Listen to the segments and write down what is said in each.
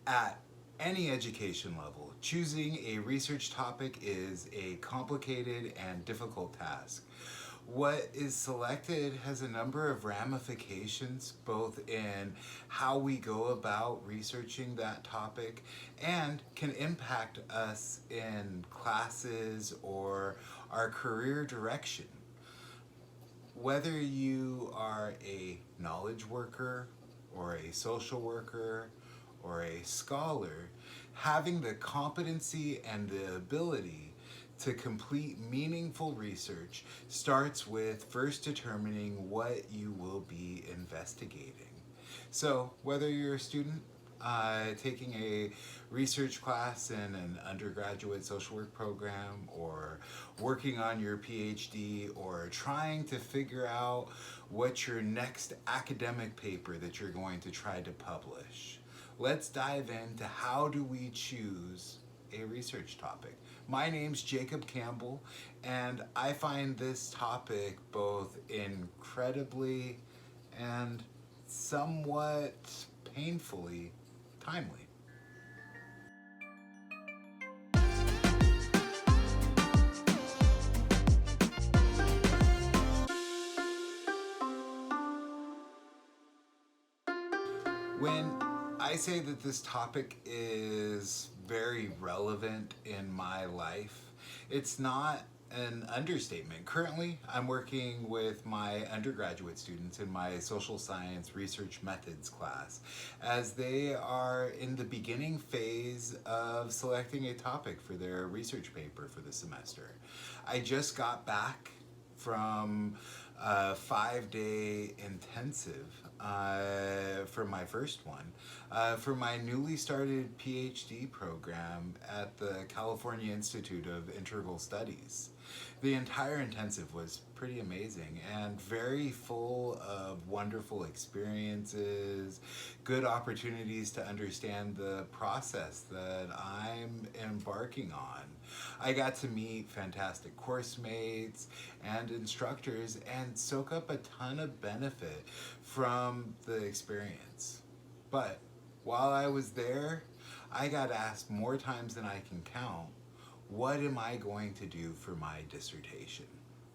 At any education level, choosing a research topic is a complicated and difficult task. What is selected has a number of ramifications, both in how we go about researching that topic and can impact us in classes or our career direction. Whether you are a knowledge worker or a social worker or a scholar, having the competency and the ability to complete meaningful research starts with first determining what you will be investigating. So, whether you're a student taking a research class in an undergraduate social work program, or working on your PhD, or trying to figure out what your next academic paper that you're going to try to publish, let's dive into how do we choose a research topic. My name's Jacob Campbell, and I find this topic both incredibly and somewhat painfully timely. When I say that this topic is very relevant in my life, it's not an understatement. Currently, I'm working with my undergraduate students in my social science research methods class as they are in the beginning phase of selecting a topic for their research paper for the semester. I just got back from a 5-day intensive for my first one for my newly started PhD program at the California Institute of Integral Studies. The entire intensive was pretty amazing and very full of wonderful experiences, good opportunities to understand the process that I'm embarking on. I got to meet fantastic course mates and instructors and soak up a ton of benefit from the experience. But while I was there, I got asked more times than I can count, what am I going to do for my dissertation?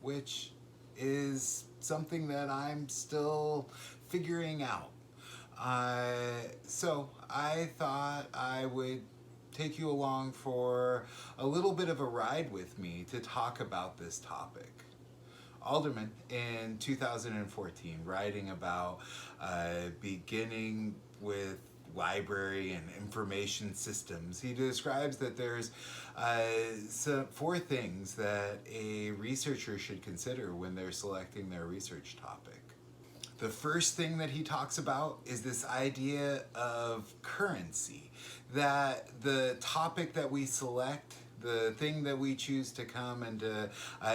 Which is something that I'm still figuring out. So I thought I would take you along for a little bit of a ride with me to talk about this topic. Alderman in 2014, writing about beginning with library and information systems, he describes that there's four things that a researcher should consider when they're selecting their research topic. The first thing that he talks about is this idea of currency, that the topic that we select, the thing that we choose to come and to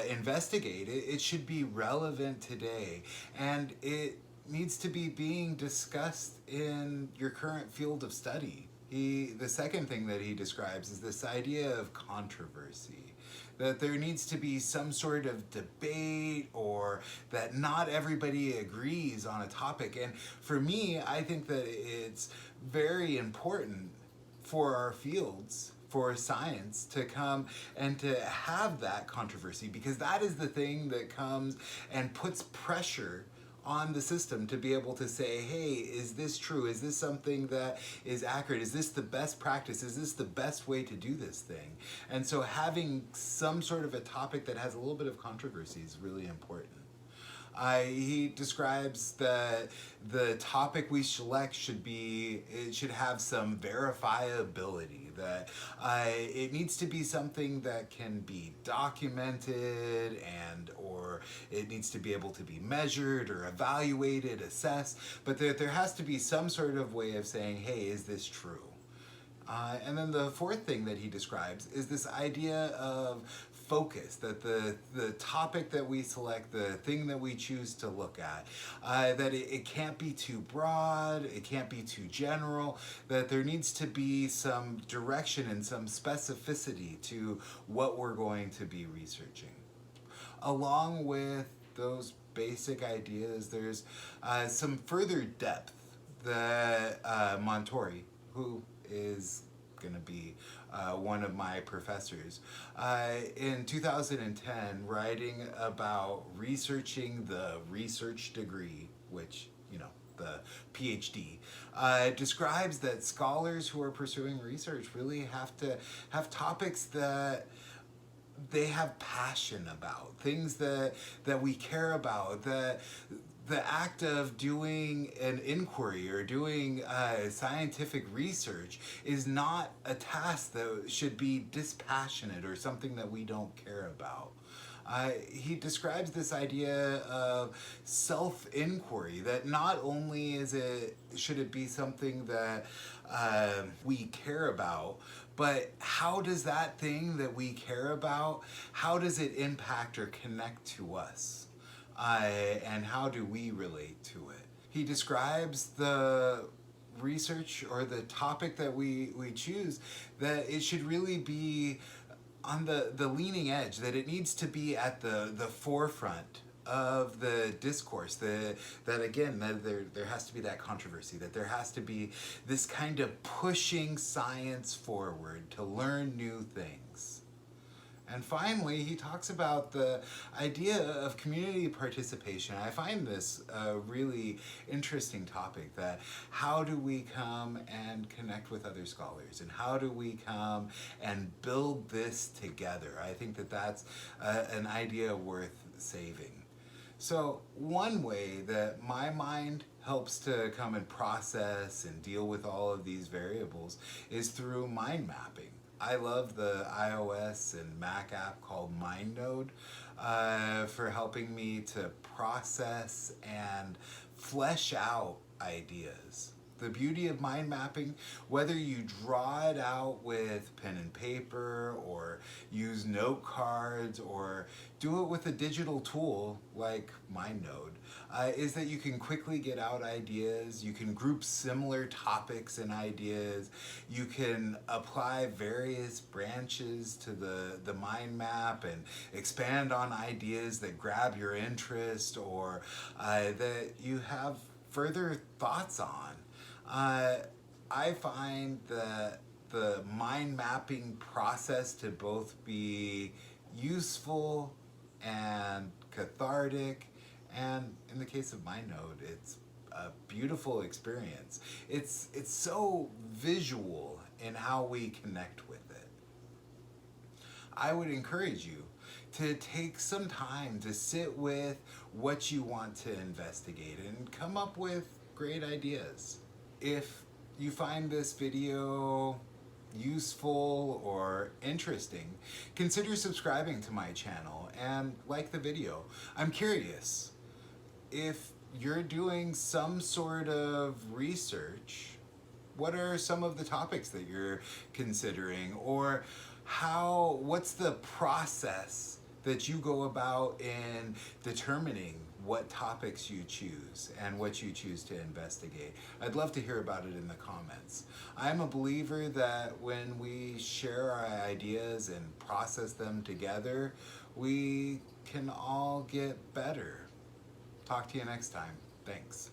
investigate, it should be relevant today, and it needs to be being discussed in your current field of study. The second thing that he describes is this idea of controversy, that there needs to be some sort of debate or that not everybody agrees on a topic. And for me, I think that it's very important for our fields, for science, to come and to have that controversy, because that is the thing that comes and puts pressure on the system to be able to say, hey, is this true? Is this something that is accurate? Is this the best practice? Is this the best way to do this thing? And so having some sort of a topic that has a little bit of controversy is really important. He describes that the topic we select it should have some verifiability, that it needs to be something that can be documented or it needs to be able to be measured or evaluated, assessed, but there has to be some sort of way of saying, hey, is this true? And then the fourth thing that he describes is this idea of focus, that the topic that we select, the thing that we choose to look at, that it can't be too broad, it can't be too general, that there needs to be some direction and some specificity to what we're going to be researching. Along with those basic ideas, there's some further depth that Montori, who is going to be one of my professors. In 2010, writing about researching the research degree, which, you know, the Ph.D., describes that scholars who are pursuing research really have to have topics that they have passion about, things that we care about, that the act of doing an inquiry or doing scientific research is not a task that should be dispassionate or something that we don't care about. He describes this idea of self-inquiry, that not only should it be something that we care about, but how does that thing that we care about, how does it impact or connect to us? And how do we relate to it? He describes the research or the topic that we choose, that it should really be on the leading edge, that it needs to be at the forefront of the discourse, that again, that there has to be that controversy, that there has to be this kind of pushing science forward to learn new things. And finally, he talks about the idea of community participation. I find this a really interesting topic, that how do we come and connect with other scholars, and how do we come and build this together? I think that that's an idea worth saving. So one way that my mind helps to come and process and deal with all of these variables is through mind mapping. I love the iOS and Mac app called MindNode for helping me to process and flesh out ideas. The beauty of mind mapping, whether you draw it out with pen and paper or use note cards or do it with a digital tool like MindNode, is that you can quickly get out ideas, you can group similar topics and ideas, you can apply various branches to the mind map and expand on ideas that grab your interest or that you have further thoughts on. I find that the mind mapping process to both be useful and cathartic, and in the case of MindNode, it's a beautiful experience. It's so visual in how we connect with it. I would encourage you to take some time to sit with what you want to investigate and come up with great ideas. If you find this video useful or interesting, consider subscribing to my channel and like the video. I'm curious, if you're doing some sort of research, what are some of the topics that you're considering, or what's the process that you go about in determining what topics you choose and what you choose to investigate? I'd love to hear about it in the comments. I'm a believer that when we share our ideas and process them together, we can all get better. Talk to you next time. Thanks.